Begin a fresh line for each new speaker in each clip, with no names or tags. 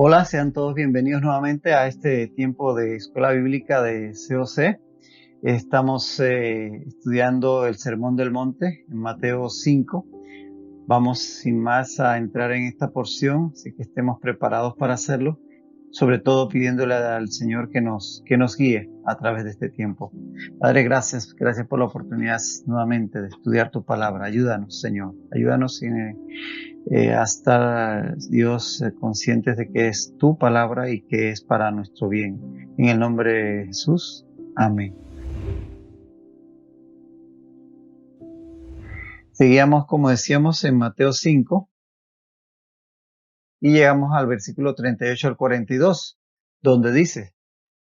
Hola, sean todos bienvenidos nuevamente a este tiempo de Escuela Bíblica de COC. Estamos estudiando el Sermón del Monte en Mateo 5. Vamos sin más a entrar en esta porción, así que estemos preparados para hacerlo, sobre todo pidiéndole al Señor que nos guíe a través de este tiempo. Padre, gracias por la oportunidad nuevamente de estudiar tu palabra. Ayúdanos, Señor, ayúdanos a estar, Dios, conscientes de que es tu palabra y que es para nuestro bien. En el nombre de Jesús, amén. Seguíamos, como decíamos, en Mateo 5 y llegamos al versículo 38 al 42, donde dice: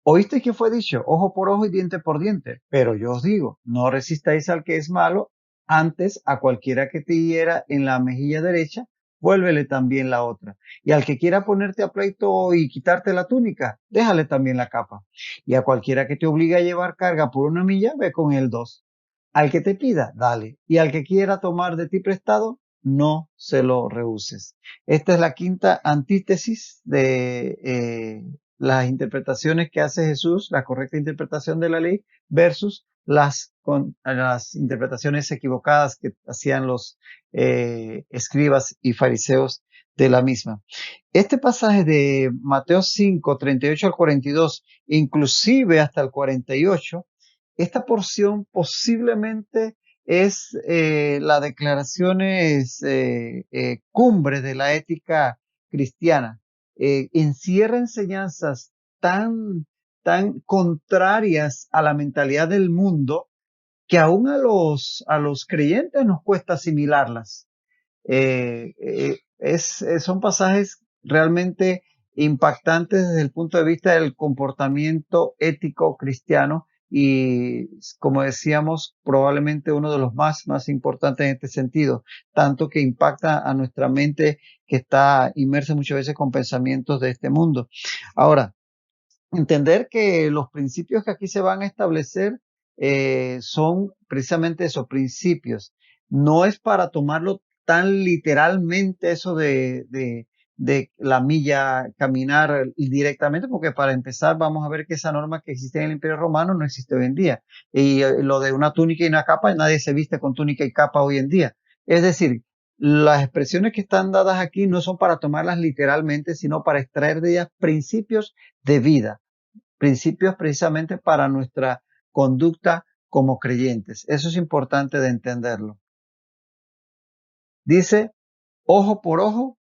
Oíste que fue dicho, ojo por ojo y diente por diente, pero yo os digo, no resistáis al que es malo, antes a cualquiera que te hiera en la mejilla derecha, vuélvele también la otra. Y al que quiera ponerte a pleito y quitarte la túnica, déjale también la capa. Y a cualquiera que te obligue a llevar carga por 1 milla, ve con él 2. Al que te pida, dale. Y al que quiera tomar de ti prestado, no se lo rehuses. Esta es la quinta antítesis de las interpretaciones que hace Jesús, la correcta interpretación de la ley, versus las interpretaciones equivocadas que hacían los escribas y fariseos de la misma. Este pasaje de Mateo 5, 38 al 42, inclusive hasta el 48, esta porción posiblemente es la declaraciones cumbre de la ética cristiana. Encierra enseñanzas tan contrarias a la mentalidad del mundo que aún a los creyentes nos cuesta asimilarlas. Son pasajes realmente impactantes desde el punto de vista del comportamiento ético cristiano y, como decíamos, probablemente uno de los más importantes en este sentido, tanto que impacta a nuestra mente que está inmersa muchas veces con pensamientos de este mundo. Ahora, entender que los principios que aquí se van a establecer son precisamente esos principios. No es para tomarlo tan literalmente eso de la milla, caminar directamente, porque para empezar vamos a ver que esa norma que existe en el Imperio Romano no existe hoy en día. Y lo de una túnica y una capa, nadie se viste con túnica y capa hoy en día. Es decir, las expresiones que están dadas aquí no son para tomarlas literalmente, sino para extraer de ellas principios de vida, principios precisamente para nuestra conducta como creyentes. Eso es importante de entenderlo. Dice, ojo por ojo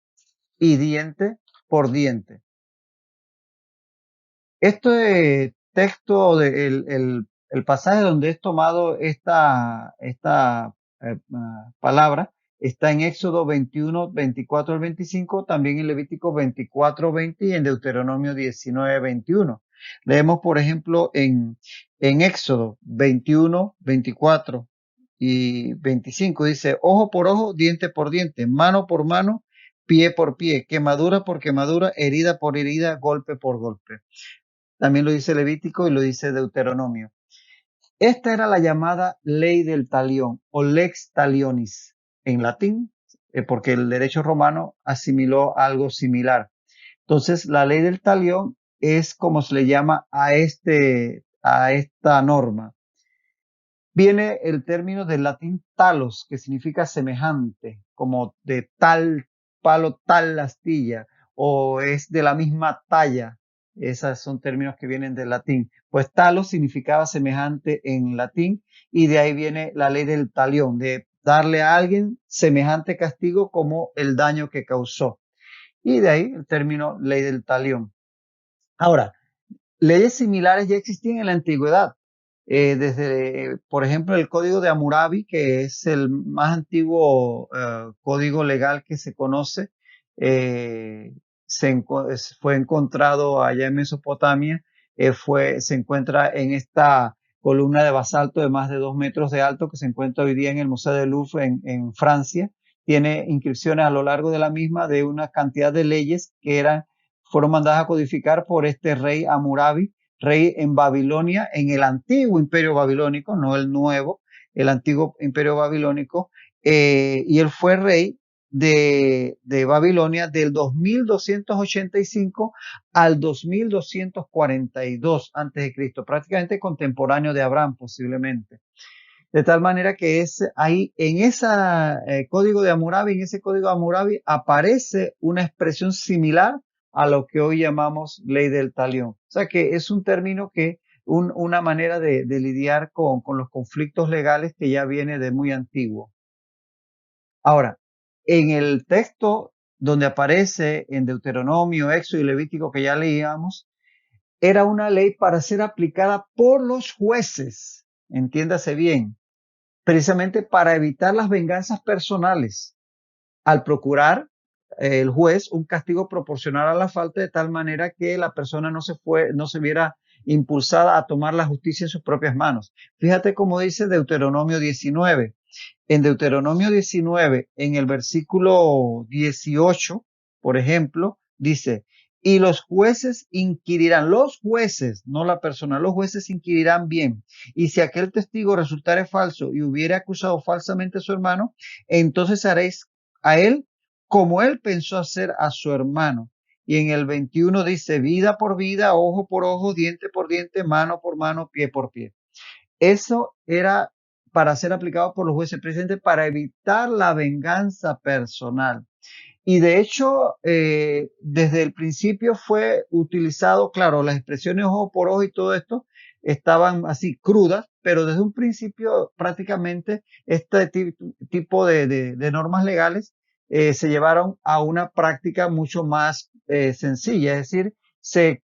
y diente por diente. Este texto, el pasaje donde es tomado esta palabra, está en Éxodo 21, 24 al 25, también en Levítico 24, 20 y en Deuteronomio 19, 21. Leemos, por ejemplo, en Éxodo 21, 24 y 25, dice, ojo por ojo, diente por diente, mano por mano, pie por pie, quemadura por quemadura, herida por herida, golpe por golpe. También lo dice Levítico y lo dice Deuteronomio. Esta era la llamada ley del talión o lex talionis en latín, porque el derecho romano asimiló algo similar. Entonces, la ley del talión es como se le llama a esta norma. Viene el término del latín talos, que significa semejante, como de tal palo, tal astilla, o es de la misma talla. Esos son términos que vienen del latín. Pues talos significaba semejante en latín y de ahí viene la ley del talión, de darle a alguien semejante castigo como el daño que causó. Y de ahí el término ley del talión. Ahora, leyes similares ya existían en la antigüedad. Desde, por ejemplo, el Código de Hammurabi, que es el más antiguo código legal que se conoce, eh, fue encontrado allá en Mesopotamia, se encuentra en esta columna de basalto de más de 2 metros de alto que se encuentra hoy día en el Museo del Louvre en Francia. Tiene inscripciones a lo largo de la misma de una cantidad de leyes que fueron mandadas a codificar por este rey Hammurabi, rey en Babilonia, en el antiguo imperio babilónico, no el nuevo, el antiguo imperio babilónico, y él fue rey de Babilonia del 2285 al 2242 antes de Cristo, prácticamente contemporáneo de Abraham posiblemente. De tal manera que es ahí en ese código de Hammurabi, en ese código de Hammurabi aparece una expresión similar a lo que hoy llamamos ley del talión. O sea que es un término que una manera de lidiar con los conflictos legales que ya viene de muy antiguo. Ahora, en el texto donde aparece en Deuteronomio, Éxodo y Levítico que ya leíamos, era una ley para ser aplicada por los jueces, entiéndase bien, precisamente para evitar las venganzas personales, al procurar el juez un castigo proporcional a la falta de tal manera que la persona no se viera impulsada a tomar la justicia en sus propias manos. Fíjate cómo dice Deuteronomio 19. En Deuteronomio 19, en el versículo 18, por ejemplo, dice, y los jueces, no la persona, los jueces inquirirán bien. Y si aquel testigo resultare falso y hubiere acusado falsamente a su hermano, entonces haréis a él como él pensó hacer a su hermano. Y en el 21 dice, vida por vida, ojo por ojo, diente por diente, mano por mano, pie por pie. Eso era para ser aplicado por los jueces presentes para evitar la venganza personal. Y de hecho, desde el principio fue utilizado, claro, las expresiones ojo por ojo y todo esto estaban así crudas, pero desde un principio prácticamente este tipo de normas legales se llevaron a una práctica mucho más sencilla, es decir, se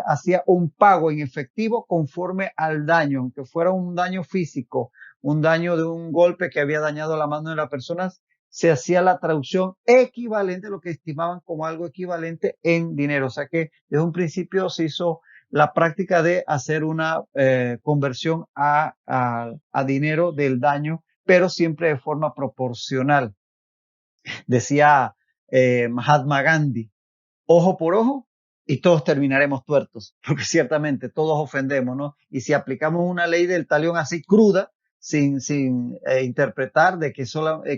hacía un pago en efectivo conforme al daño, aunque fuera un daño físico, un daño de un golpe que había dañado la mano de la persona, se hacía la traducción equivalente, lo que estimaban como algo equivalente en dinero. O sea que desde un principio se hizo la práctica de hacer una conversión a dinero del daño, pero siempre de forma proporcional. Decía Mahatma Gandhi, ojo por ojo y todos terminaremos tuertos, porque ciertamente todos ofendemos, ¿no? Y si aplicamos una ley del talión así cruda, sin interpretar de que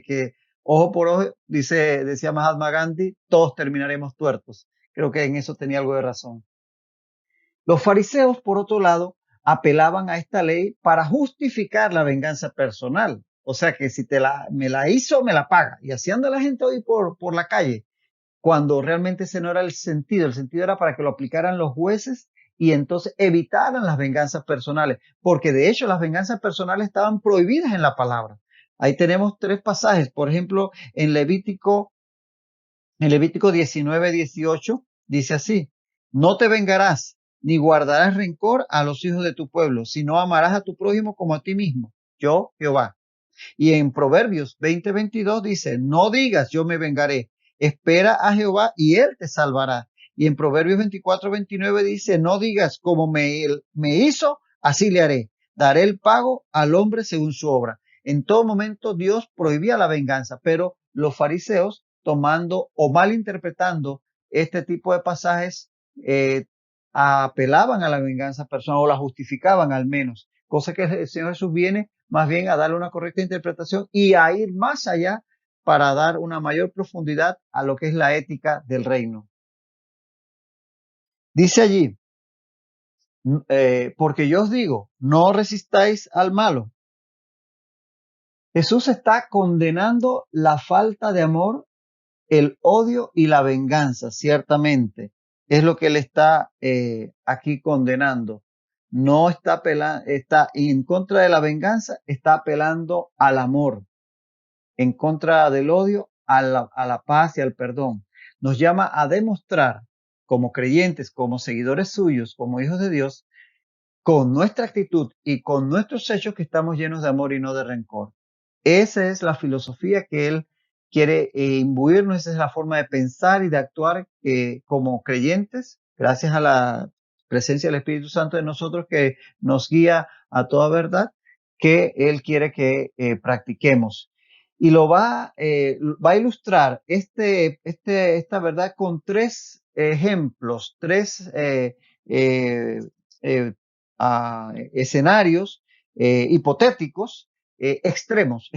que ojo por ojo, decía Mahatma Gandhi, todos terminaremos tuertos. Creo que en eso tenía algo de razón. Los fariseos, por otro lado, apelaban a esta ley para justificar la venganza personal. O sea que si me la hizo, me la paga. Y así anda la gente hoy por la calle cuando realmente ese no era el sentido. El sentido era para que lo aplicaran los jueces y entonces evitaran las venganzas personales, porque de hecho las venganzas personales estaban prohibidas en la palabra. Ahí tenemos tres pasajes, por ejemplo, en Levítico 19, 18, dice así, no te vengarás ni guardarás rencor a los hijos de tu pueblo, sino amarás a tu prójimo como a ti mismo, yo Jehová. Y en Proverbios 20:22 dice, no digas yo me vengaré, espera a Jehová y él te salvará. Y en Proverbios 24:29 dice, no digas como me hizo, así le haré. Daré el pago al hombre según su obra. En todo momento Dios prohibía la venganza, pero los fariseos, tomando o malinterpretando este tipo de pasajes, eh, apelaban a la venganza personal o la justificaban al menos, cosa que el Señor Jesús viene más bien a darle una correcta interpretación y a ir más allá para dar una mayor profundidad a lo que es la ética del reino. Dice allí, porque yo os digo, no resistáis al malo. Jesús está condenando la falta de amor, el odio y la venganza, ciertamente. Es lo que él está aquí condenando. No está está en contra de la venganza, está apelando al amor, en contra del odio, a la paz y al perdón. Nos llama a demostrar como creyentes, como seguidores suyos, como hijos de Dios, con nuestra actitud y con nuestros hechos que estamos llenos de amor y no de rencor. Esa es la filosofía que él quiere imbuirnos, esa es la forma de pensar y de actuar como creyentes, gracias a la presencia del Espíritu Santo de nosotros que nos guía a toda verdad, que él quiere que practiquemos. Y va a ilustrar esta verdad con tres ejemplos, tres eh, escenarios hipotéticos extremos.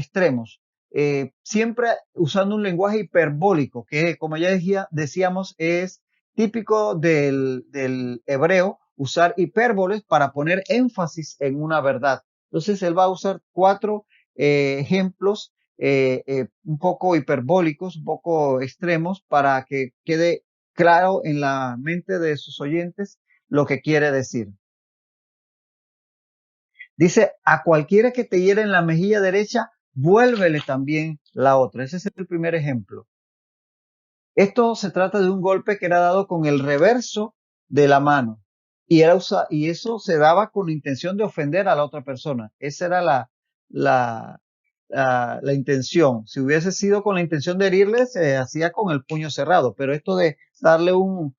siempre usando un lenguaje hiperbólico, que como ya decíamos, es típico del hebreo usar hipérboles para poner énfasis en una verdad. Entonces él va a usar cuatro ejemplos un poco hiperbólicos, un poco extremos, para que quede claro en la mente de sus oyentes lo que quiere decir. Dice, a cualquiera que te hiera en la mejilla derecha, vuélvele también la otra. Ese es el primer ejemplo. Esto se trata de un golpe que era dado con el reverso de la mano y eso se daba con la intención de ofender a la otra persona. Esa era la, la intención. Si hubiese sido con la intención de herirle, se hacía con el puño cerrado, pero esto de darle un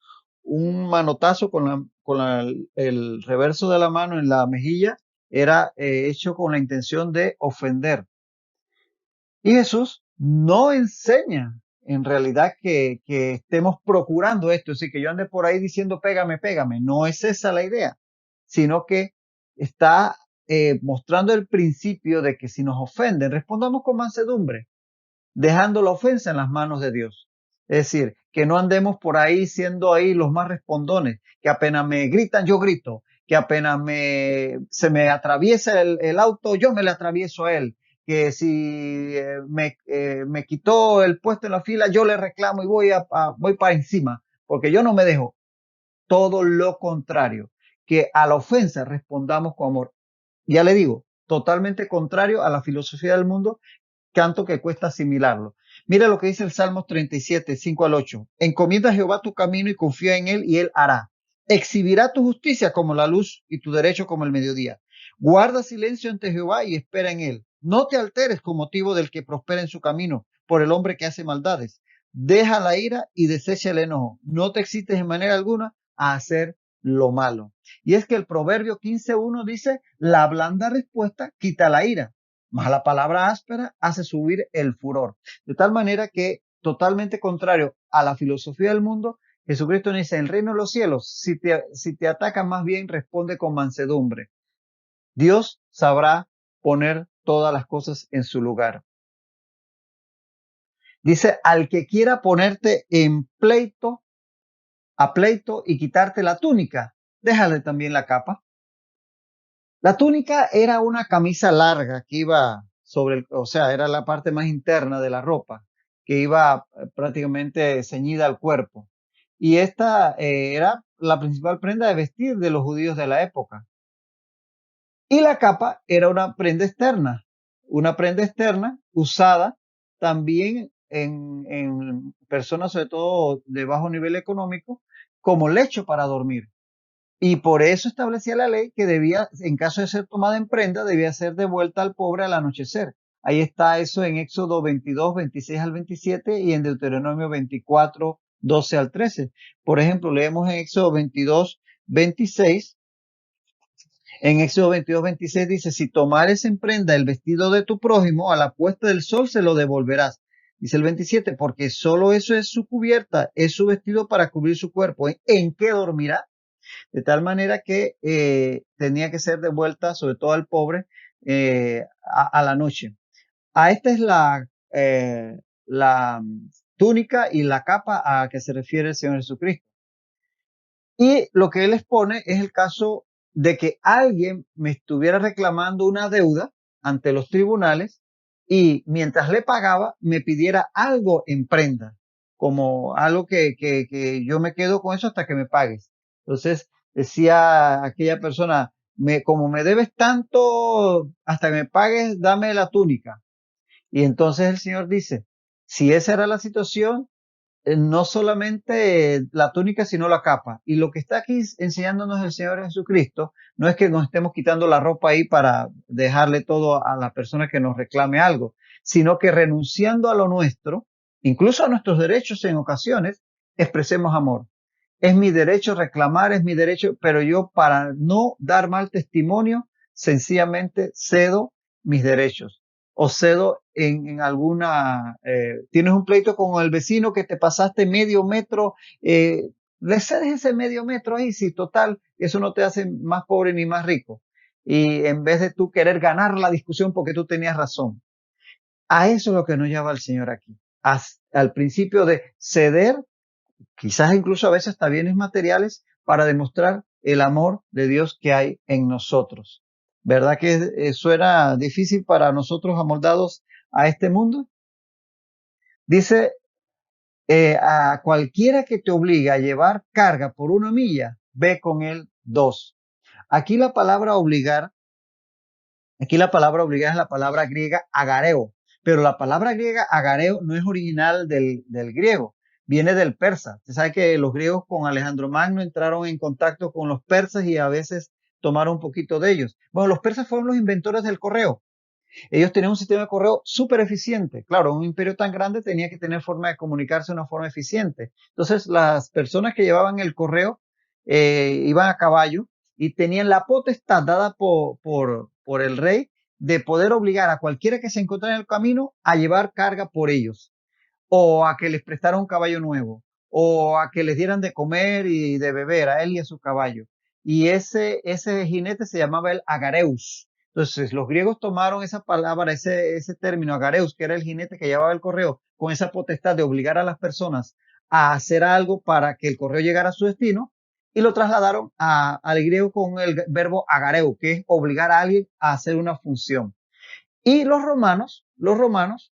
manotazo el reverso de la mano en la mejilla era hecho con la intención de ofender. Y Jesús no enseña en realidad que estemos procurando esto, es decir, que yo ande por ahí diciendo pégame, pégame. No es esa la idea, sino que está mostrando el principio de que si nos ofenden, respondamos con mansedumbre, dejando la ofensa en las manos de Dios. Es decir, que no andemos por ahí siendo ahí los más respondones, que apenas me gritan, yo grito, que apenas se me atraviesa el auto, yo me le atravieso a él, que si me quitó el puesto en la fila, yo le reclamo y voy para encima, porque yo no me dejo. Todo lo contrario, que a la ofensa respondamos con amor. Ya le digo, totalmente contrario a la filosofía del mundo, tanto que cuesta asimilarlo. Mira lo que dice el Salmo 37, 5 al 8. Encomienda a Jehová tu camino y confía en él y él hará. Exhibirá tu justicia como la luz y tu derecho como el mediodía. Guarda silencio ante Jehová y espera en él. No te alteres con motivo del que prospera en su camino, por el hombre que hace maldades. Deja la ira y desecha el enojo. No te excites en manera alguna a hacer lo malo. Y es que el Proverbio 15:1 dice, la blanda respuesta quita la ira, mas la palabra áspera hace subir el furor. De tal manera que, totalmente contrario a la filosofía del mundo, Jesucristo dice, en el reino de los cielos, si te atacan más bien, responde con mansedumbre. Dios sabrá poner todas las cosas en su lugar. Dice, al que quiera ponerte a pleito y quitarte la túnica, déjale también la capa. La túnica era una camisa larga que iba o sea, era la parte más interna de la ropa, que iba prácticamente ceñida al cuerpo. Y esta era la principal prenda de vestir de los judíos de la época. Y la capa era una prenda externa usada también en personas, sobre todo de bajo nivel económico, como lecho para dormir. Y por eso establecía la ley que debía, en caso de ser tomada en prenda, debía ser devuelta al pobre al anochecer. Ahí está eso en Éxodo 22, 26 al 27 y en Deuteronomio 24, 12 al 13. Por ejemplo, leemos en Éxodo 22, 26. En Éxodo 22, 26 dice, si tomares en prenda el vestido de tu prójimo, a la puesta del sol se lo devolverás. Dice el 27, porque solo eso es su cubierta, es su vestido para cubrir su cuerpo. ¿En qué dormirá? De tal manera que tenía que ser devuelta, sobre todo al pobre, a la noche. A esta es la túnica y la capa a que se refiere el Señor Jesucristo. Y lo que él expone es el caso de que alguien me estuviera reclamando una deuda ante los tribunales y mientras le pagaba me pidiera algo en prenda, como algo que yo me quedo con eso hasta que me pagues. Entonces decía aquella persona, como me debes tanto hasta que me pagues, dame la túnica. Y entonces el Señor dice, si esa era la situación, no solamente la túnica, sino la capa. Y lo que está aquí enseñándonos el Señor Jesucristo no es que nos estemos quitando la ropa ahí para dejarle todo a la persona que nos reclame algo, sino que renunciando a lo nuestro, incluso a nuestros derechos en ocasiones, expresemos amor. Es mi derecho reclamar, es mi derecho, pero yo para no dar mal testimonio, sencillamente cedo mis derechos o cedo en alguna, tienes un pleito con el vecino que te pasaste medio metro, le cedes ese medio metro ahí, sí, total, eso no te hace más pobre ni más rico. Y en vez de tú querer ganar la discusión porque tú tenías razón. A eso es lo que nos lleva el Señor aquí. Al principio de ceder, quizás incluso a veces hasta bienes materiales, para demostrar el amor de Dios que hay en nosotros. ¿Verdad que suena difícil para nosotros amoldados a este mundo? Dice, a cualquiera que te obliga a llevar carga por 1 milla, ve con él 2. Aquí la palabra obligar, aquí la palabra obligar es la palabra griega agareo, pero la palabra griega agareo no es original del griego, viene del persa. Usted sabe que los griegos con Alejandro Magno entraron en contacto con los persas y a veces tomaron un poquito de ellos. Bueno, los persas fueron los inventores del correo. Ellos tenían un sistema de correo súper eficiente. Claro, un imperio tan grande tenía que tener forma de comunicarse de una forma eficiente. Entonces, las personas que llevaban el correo iban a caballo y tenían la potestad dada por el rey de poder obligar a cualquiera que se encontrara en el camino a llevar carga por ellos, o a que les prestara un caballo nuevo, o a que les dieran de comer y de beber a él y a su caballo. Y ese jinete se llamaba el agareus. Entonces, los griegos tomaron esa palabra, ese término agareus, que era el jinete que llevaba el correo, con esa potestad de obligar a las personas a hacer algo para que el correo llegara a su destino, y lo trasladaron al griego con el verbo agareu, que es obligar a alguien a hacer una función. Y los romanos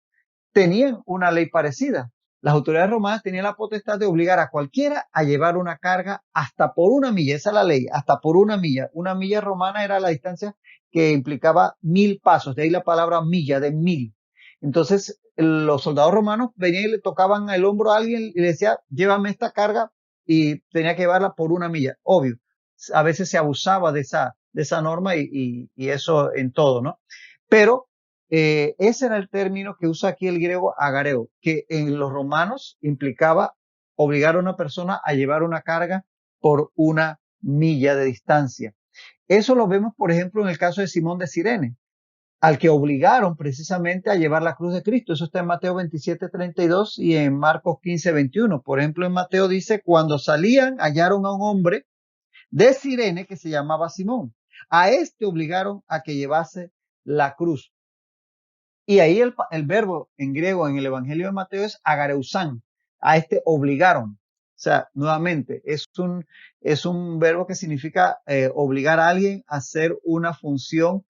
tenían una ley parecida. Las autoridades romanas tenían la potestad de obligar a cualquiera a llevar una carga hasta por 1 milla. Esa es la ley, hasta por 1 milla. 1 milla romana era la distancia que implicaba 1000 pasos. De ahí la palabra milla, de 1000. Entonces, los soldados romanos venían y le tocaban el hombro a alguien y le decía, llévame esta carga, y tenía que llevarla por 1 milla. Obvio, a veces se abusaba de esa norma y eso en todo, ¿no? Pero ese era el término que usa aquí el griego agareo, que en los romanos implicaba obligar a una persona a llevar una carga por 1 milla de distancia. Eso lo vemos, por ejemplo, en el caso de Simón de Cirene, al que obligaron precisamente a llevar la cruz de Cristo. Eso está en Mateo 27:32 y en Marcos 15:21. Por ejemplo, en Mateo dice, cuando salían, hallaron a un hombre de Cirene que se llamaba Simón. A este obligaron a que llevase la cruz. Y ahí el verbo en griego en el Evangelio de Mateo es agareusan. A este obligaron. O sea, nuevamente, es un verbo que significa obligar a alguien a hacer una función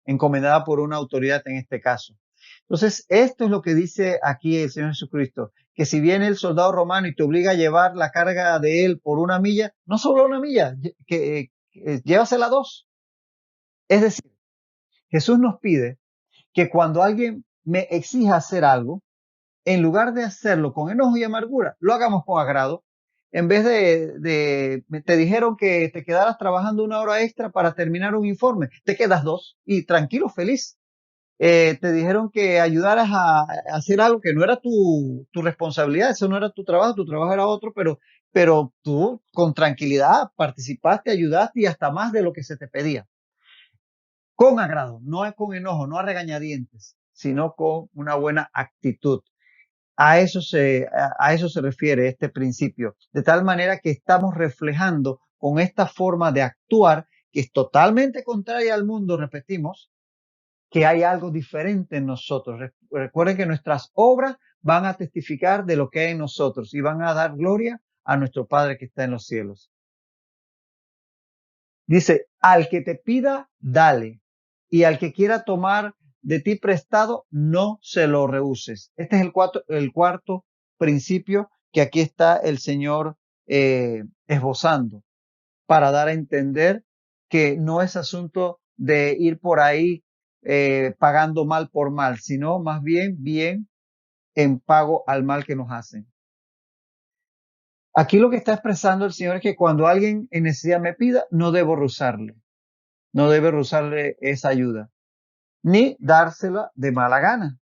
encomendada por una autoridad en este caso. Entonces, esto es lo que dice aquí el Señor Jesucristo, que si viene el soldado romano y te obliga a llevar la carga de él por 1 milla, no solo 1 milla, llévasela 2. Es decir, Jesús nos pide que cuando alguien me exija hacer algo, en lugar de hacerlo con enojo y amargura, lo hagamos con agrado. En vez te dijeron que te quedaras trabajando 1 hora extra para terminar un informe, te quedas 2 y tranquilo, feliz. Te dijeron que ayudaras a hacer algo que no era tu responsabilidad, eso no era tu trabajo era otro, pero tú con tranquilidad participaste, ayudaste y hasta más de lo que se te pedía. Con agrado, no es con enojo, no a regañadientes, sino con una buena actitud. A eso se refiere este principio, de tal manera que estamos reflejando con esta forma de actuar que es totalmente contraria al mundo, repetimos, que hay algo diferente en nosotros. Recuerden que nuestras obras van a testificar de lo que hay en nosotros y van a dar gloria a nuestro Padre que está en los cielos. Dice, al que te pida, dale. Y al que quiera tomar de ti prestado, no se lo rehuses. Este es el cuarto principio que aquí está el Señor esbozando para dar a entender que no es asunto de ir por ahí pagando mal por mal, sino más bien en pago al mal que nos hacen. Aquí lo que está expresando el Señor es que cuando alguien en necesidad me pida, no debo rehusarle esa ayuda, ni dársela de mala gana,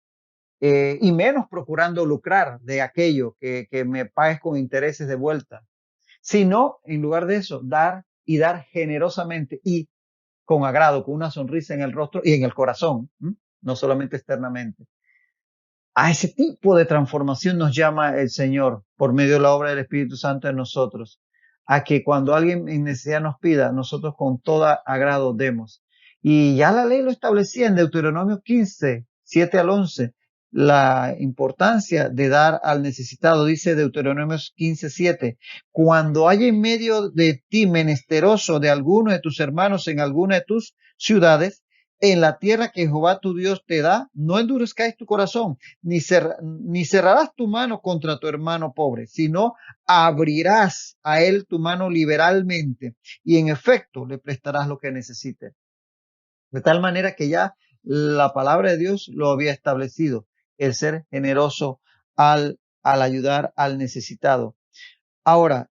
y menos procurando lucrar de aquello que me pagues con intereses de vuelta, sino, en lugar de eso, dar y dar generosamente y con agrado, con una sonrisa en el rostro y en el corazón, no solamente externamente. A ese tipo de transformación nos llama el Señor por medio de la obra del Espíritu Santo en nosotros, a que cuando alguien en necesidad nos pida, nosotros con todo agrado demos. Y ya la ley lo establecía en Deuteronomio 15, 7 al 11, la importancia de dar al necesitado. Dice Deuteronomio 15, 7, cuando haya en medio de ti menesteroso de alguno de tus hermanos en alguna de tus ciudades, en la tierra que Jehová tu Dios te da, no endurezcáis tu corazón, ni cerrarás tu mano contra tu hermano pobre, sino abrirás a él tu mano liberalmente y en efecto le prestarás lo que necesite. De tal manera que ya la palabra de Dios lo había establecido, el ser generoso al ayudar al necesitado. Ahora,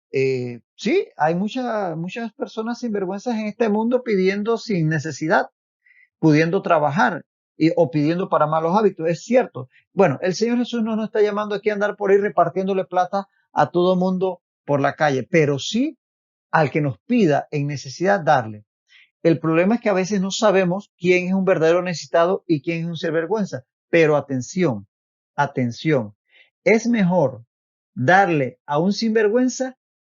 sí, hay muchas personas sinvergüenzas en este mundo pidiendo sin necesidad, pudiendo trabajar o pidiendo para malos hábitos. Es cierto. Bueno, el Señor Jesús no nos está llamando aquí a andar por ahí repartiéndole plata a todo mundo por la calle, pero sí al que nos pida en necesidad darle. El problema es que a veces no sabemos quién es un verdadero necesitado y quién es un sinvergüenza. Pero atención, atención. Es mejor darle a un sinvergüenza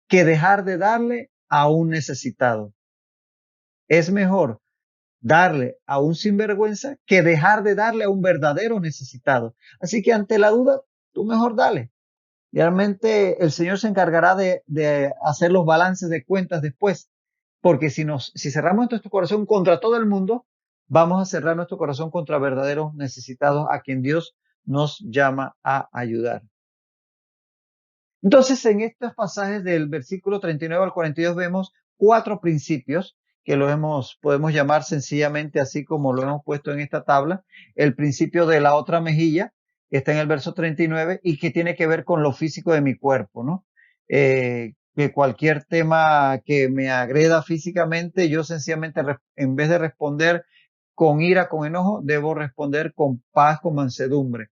que dejar de darle a un necesitado. Es mejor darle a un sinvergüenza que dejar de darle a un verdadero necesitado. Así que ante la duda, tú mejor dale. Realmente el Señor se encargará de hacer los balances de cuentas después. Porque si cerramos nuestro corazón contra todo el mundo, vamos a cerrar nuestro corazón contra verdaderos necesitados a quien Dios nos llama a ayudar. Entonces, en estos pasajes del versículo 39 al 42 vemos 4 principios que podemos llamar sencillamente así como lo hemos puesto en esta tabla. El principio de la otra mejilla, que está en el verso 39 y que tiene que ver con lo físico de mi cuerpo, ¿no? Que cualquier tema que me agreda físicamente, yo sencillamente, en vez de responder con ira, con enojo, debo responder con paz, con mansedumbre.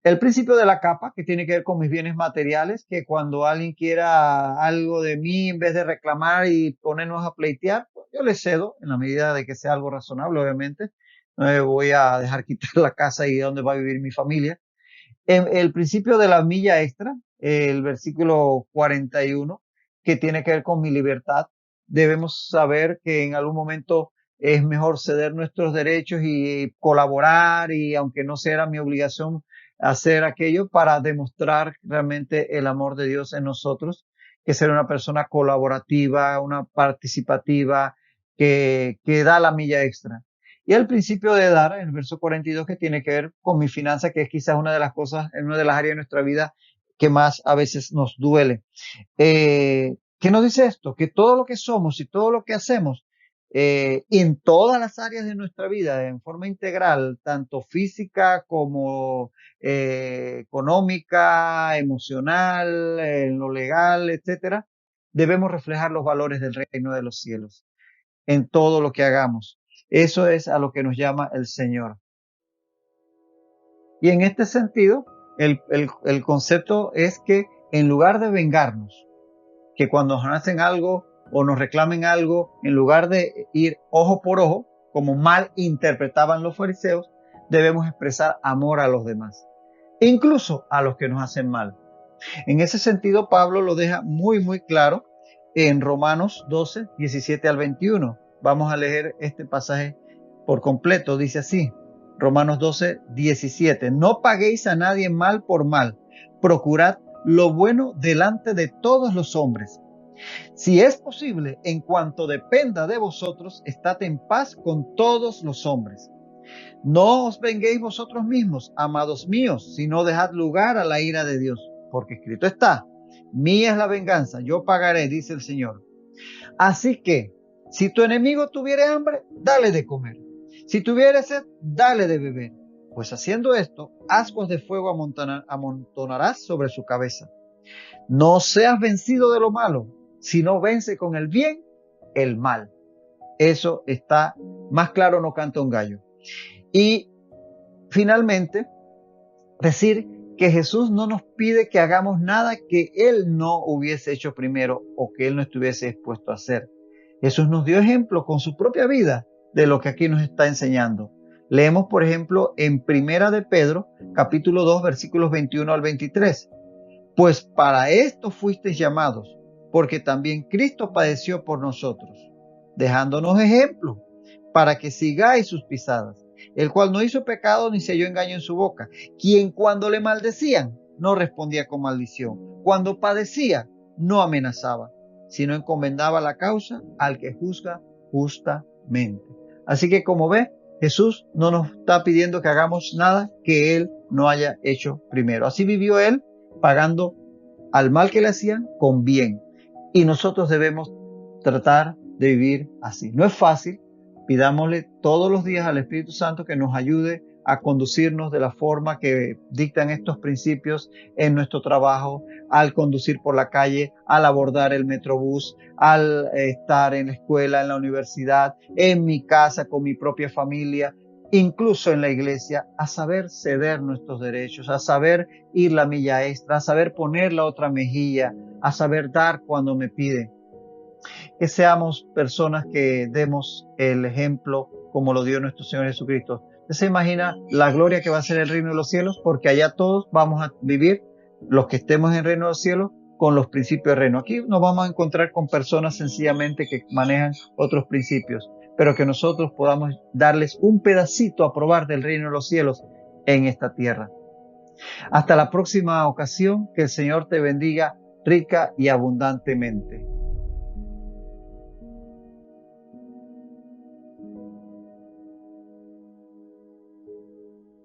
El principio de la capa, que tiene que ver con mis bienes materiales, que cuando alguien quiera algo de mí, en vez de reclamar y ponernos a pleitear, pues yo le cedo en la medida de que sea algo razonable, obviamente. No me voy a dejar quitar la casa y donde va a vivir mi familia. El principio de la milla extra, el versículo 41, que tiene que ver con mi libertad. Debemos saber que en algún momento es mejor ceder nuestros derechos y colaborar, y aunque no sea mi obligación hacer aquello, para demostrar realmente el amor de Dios en nosotros, que ser una persona colaborativa, una participativa, que da la milla extra. Y el principio de dar, en el verso 42, que tiene que ver con mi finanza, que es quizás una de las cosas, en una de las áreas de nuestra vida que más a veces nos duele. ¿Qué nos dice esto? Que todo lo que somos y todo lo que hacemos en todas las áreas de nuestra vida, en forma integral, tanto física como económica, emocional, en lo legal, etcétera, debemos reflejar los valores del reino de los cielos en todo lo que hagamos. Eso es a lo que nos llama el Señor. Y en este sentido, el concepto es que en lugar de vengarnos, que cuando nos hacen algo o nos reclamen algo, en lugar de ir ojo por ojo, como mal interpretaban los fariseos, debemos expresar amor a los demás, incluso a los que nos hacen mal. En ese sentido, Pablo lo deja muy, muy claro en Romanos 12, 17 al 21. Vamos a leer este pasaje por completo. Dice así, Romanos 12, 17. No paguéis a nadie mal por mal. Procurad lo bueno delante de todos los hombres. Si es posible, en cuanto dependa de vosotros, estad en paz con todos los hombres. No os venguéis vosotros mismos, amados míos, sino dejad lugar a la ira de Dios, porque escrito está, mía es la venganza, yo pagaré, dice el Señor. Así que, si tu enemigo tuviere hambre, dale de comer. Si tuviere sed, dale de beber. Pues haciendo esto, ascuas de fuego amontonarás sobre su cabeza. No seas vencido de lo malo, sino vence con el bien el mal. Eso está más claro, no canta un gallo. Y finalmente, decir que Jesús no nos pide que hagamos nada que Él no hubiese hecho primero o que Él no estuviese dispuesto a hacer. Jesús nos dio ejemplo con su propia vida de lo que aquí nos está enseñando. Leemos, por ejemplo, en Primera de Pedro, capítulo 2, versículos 21 al 23. Pues para esto fuisteis llamados, porque también Cristo padeció por nosotros, dejándonos ejemplo, para que sigáis sus pisadas, el cual no hizo pecado ni se halló engaño en su boca, quien cuando le maldecían no respondía con maldición, cuando padecía no amenazaba, sino encomendaba la causa al que juzga justamente. Así que como ve, Jesús no nos está pidiendo que hagamos nada que Él no haya hecho primero. Así vivió Él, pagando al mal que le hacían con bien. Y nosotros debemos tratar de vivir así. No es fácil. Pidámosle todos los días al Espíritu Santo que nos ayude a conducirnos de la forma que dictan estos principios en nuestro trabajo, al conducir por la calle, al abordar el metrobús, al estar en la escuela, en la universidad, en mi casa, con mi propia familia, incluso en la iglesia, a saber ceder nuestros derechos, a saber ir la milla extra, a saber poner la otra mejilla, a saber dar cuando me piden. Que seamos personas que demos el ejemplo como lo dio nuestro Señor Jesucristo. ¿Usted se imagina la gloria que va a ser el reino de los cielos? Porque allá todos vamos a vivir, los que estemos en el reino de los cielos, con los principios del reino. Aquí nos vamos a encontrar con personas sencillamente que manejan otros principios, pero que nosotros podamos darles un pedacito a probar del reino de los cielos en esta tierra. Hasta la próxima ocasión, que el Señor te bendiga rica y abundantemente.